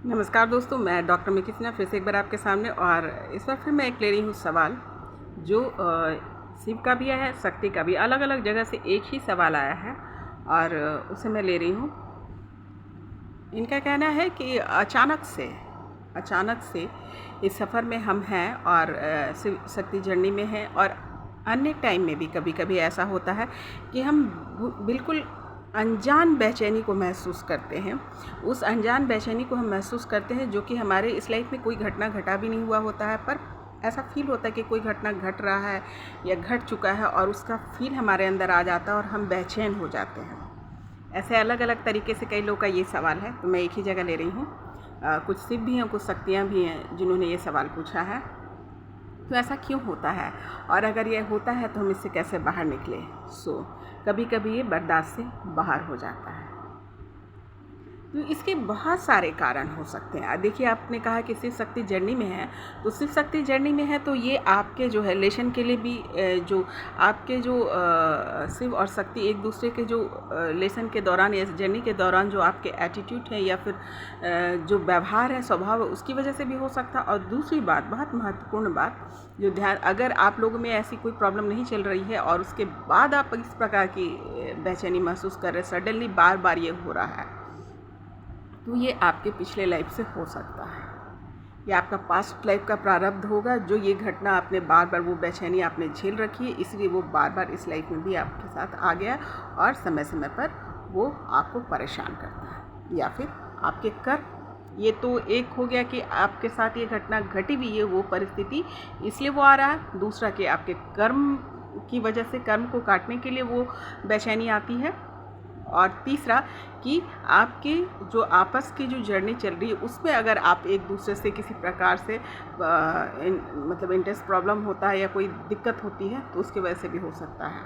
नमस्कार दोस्तों, मैं डॉक्टर मिकी सिन्हा फिर से एक बार आपके सामने। और इस बार फिर मैं एक ले रही हूँ सवाल जो शिव का भी है, शक्ति का भी। अलग अलग जगह से एक ही सवाल आया है और उसे मैं ले रही हूँ। इनका कहना है कि अचानक से इस सफ़र में हम हैं और शिव शक्ति जर्नी में हैं, और अन्य टाइम में भी कभी कभी ऐसा होता है कि हम बिल्कुल अनजान बेचैनी को महसूस करते हैं। उस अनजान बेचैनी को हम महसूस करते हैं जो कि हमारे इस लाइफ में कोई घटना घटा भी नहीं हुआ होता है, पर ऐसा फील होता है कि कोई घटना घट रहा है या घट चुका है, और उसका फील हमारे अंदर आ जाता है और हम बेचैन हो जाते हैं। ऐसे अलग अलग तरीके से कई लोगों का ये सवाल है, तो मैं एक ही जगह ले रही हूँ। कुछ शिव भी हैं, कुछ शक्तियाँ भी हैं जिन्होंने ये सवाल पूछा है। तो ऐसा क्यों होता है, और अगर ये होता है तो हम इससे कैसे बाहर निकले। कभी कभी ये बर्दाश्त से बाहर हो जाता है। तो इसके बहुत सारे कारण हो सकते हैं। देखिए, आपने कहा कि शिव शक्ति जर्नी में है, तो शिव शक्ति जर्नी में है तो ये आपके जो है रिलेशन के लिए भी, जो आपके जो शिव और शक्ति एक दूसरे के जो रिलेशन के दौरान या जर्नी के दौरान जो आपके एटीट्यूड है या फिर जो व्यवहार है, स्वभाव है, उसकी वजह से भी हो सकता है। और दूसरी बात, बहुत महत्वपूर्ण बात, जो ध्यान, अगर आप लोगों में ऐसी कोई प्रॉब्लम नहीं चल रही है और उसके बाद आप इस प्रकार की बेचैनी महसूस कर रहे हैं, सडनली बार बार ये हो रहा है, तो ये आपके पिछले लाइफ से हो सकता है। ये आपका पास्ट लाइफ का प्रारब्ध होगा, जो ये घटना आपने बार बार, वो बेचैनी आपने झेल रखी है, इसलिए वो बार बार इस लाइफ में भी आपके साथ आ गया और समय समय पर वो आपको परेशान करता है। या फिर आपके कर्म, ये तो एक हो गया कि आपके साथ ये घटना घटी हुई है, वो परिस्थिति इसलिए वो आ रहा है। दूसरा कि आपके कर्म की वजह से, कर्म को काटने के लिए वो बेचैनी आती है। और तीसरा कि आपके जो आपस की जो जर्नी चल रही है, उसमें अगर आप एक दूसरे से किसी प्रकार से मतलब इंटरेस्ट प्रॉब्लम होता है या कोई दिक्कत होती है, तो उसकी वजह से भी हो सकता है।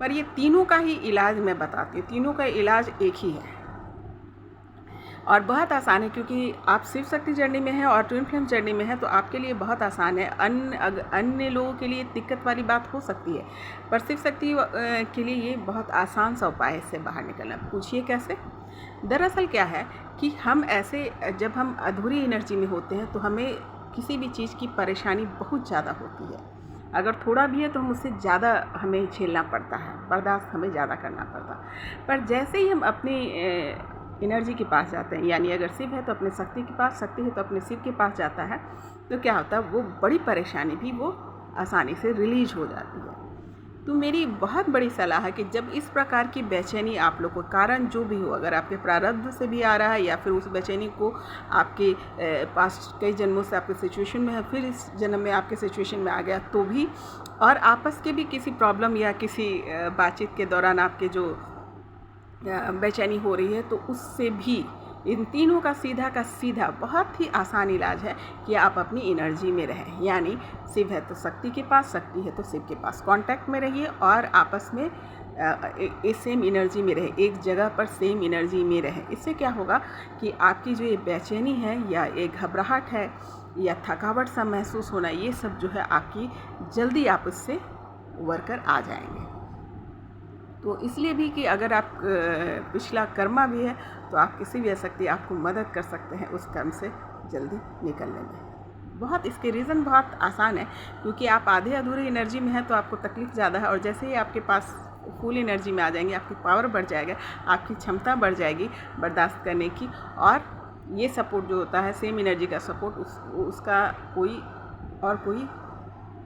पर ये तीनों का ही इलाज मैं बताती हूँ, तीनों का इलाज एक ही है और बहुत आसान है। क्योंकि आप शिव शक्ति जर्नी में हैं और ट्विन फ्लेम जर्नी में हैं, तो आपके लिए बहुत आसान है। अन्य लोगों के लिए दिक्कत वाली बात हो सकती है, पर शिव शक्ति के लिए ये बहुत आसान सा उपाय है इससे बाहर निकलना। पूछिए कैसे। दरअसल क्या है कि हम ऐसे, जब हम अधूरी एनर्जी में होते हैं तो हमें किसी भी चीज़ की परेशानी बहुत ज़्यादा होती है। अगर थोड़ा भी है तो हम उससे ज़्यादा हमें झेलना पड़ता है, बर्दाश्त हमें ज़्यादा करना पड़ता है। पर जैसे ही हम अपनी एनर्जी के पास जाते हैं, यानी अगर शिव है तो अपने शक्ति के पास, शक्ति है तो अपने शिव के पास जाता है, तो क्या होता है, वो बड़ी परेशानी भी वो आसानी से रिलीज हो जाती है। तो मेरी बहुत बड़ी सलाह है कि जब इस प्रकार की बेचैनी आप लोग को, कारण जो भी हो, अगर आपके प्रारब्ध से भी आ रहा है या फिर उस बेचैनी को आपके पास्ट कई जन्मों से आपके सिचुएशन में है, फिर इस जन्म में आपके सिचुएशन में आ गया तो भी, और आपस के भी किसी प्रॉब्लम या किसी बातचीत के दौरान आपके जो बेचैनी हो रही है, तो उससे भी इन तीनों का सीधा बहुत ही आसान इलाज है कि आप अपनी एनर्जी में रहें। यानी शिव है तो शक्ति के पास, शक्ति है तो शिव के पास कांटेक्ट में रहिए और आपस में सेम एनर्जी में रहे, एक जगह पर सेम एनर्जी में रहे। इससे क्या होगा कि आपकी जो ये बेचैनी है या एक घबराहट है या थकावट सा महसूस होना, ये सब जो है आपकी जल्दी आप उससे उबर कर आ जाएंगे। तो इसलिए भी कि अगर आप पिछला कर्मा भी है तो आप किसी भी शक्ति आपको मदद कर सकते हैं उस कर्म से जल्दी निकलने में। बहुत इसके रीज़न बहुत आसान है, क्योंकि आप आधे अधूरे एनर्जी में हैं तो आपको तकलीफ़ ज़्यादा है, और जैसे ही आपके पास फुल एनर्जी में आ जाएंगे, आपकी पावर बढ़ जाएगा, आपकी क्षमता बढ़ जाएगी बर्दाश्त करने की। और ये सपोर्ट जो होता है, सेम एनर्जी का सपोर्ट, उसका कोई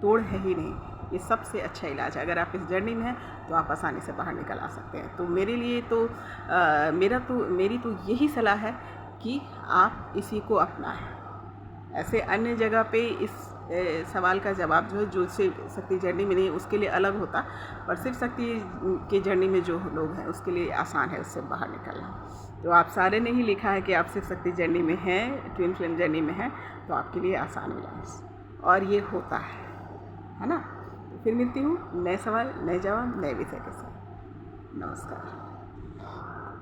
तोड़ है ही नहीं। ये सबसे अच्छा इलाज है। अगर आप इस जर्नी में हैं तो आप आसानी से बाहर निकल आ सकते हैं। तो मेरे लिए तो मेरी तो यही सलाह है कि आप इसी को अपनाएं। ऐसे अन्य जगह पे इस सवाल का जवाब जो है, जो शिव शक्ति जर्नी में नहीं, उसके लिए अलग होता, पर शिव शक्ति के जर्नी में जो लोग हैं उसके लिए आसान है उससे बाहर निकलना। तो आप सारे ने ही लिखा है कि आप शिव शक्ति जर्नी में हैं, ट्विन फ्लेम जर्नी में हैं, तो आपके लिए आसान इलाज, और ये होता है ना। फिर मिलती हूँ नए सवाल, नए जवाब, नए विषय के साथ। नमस्कार।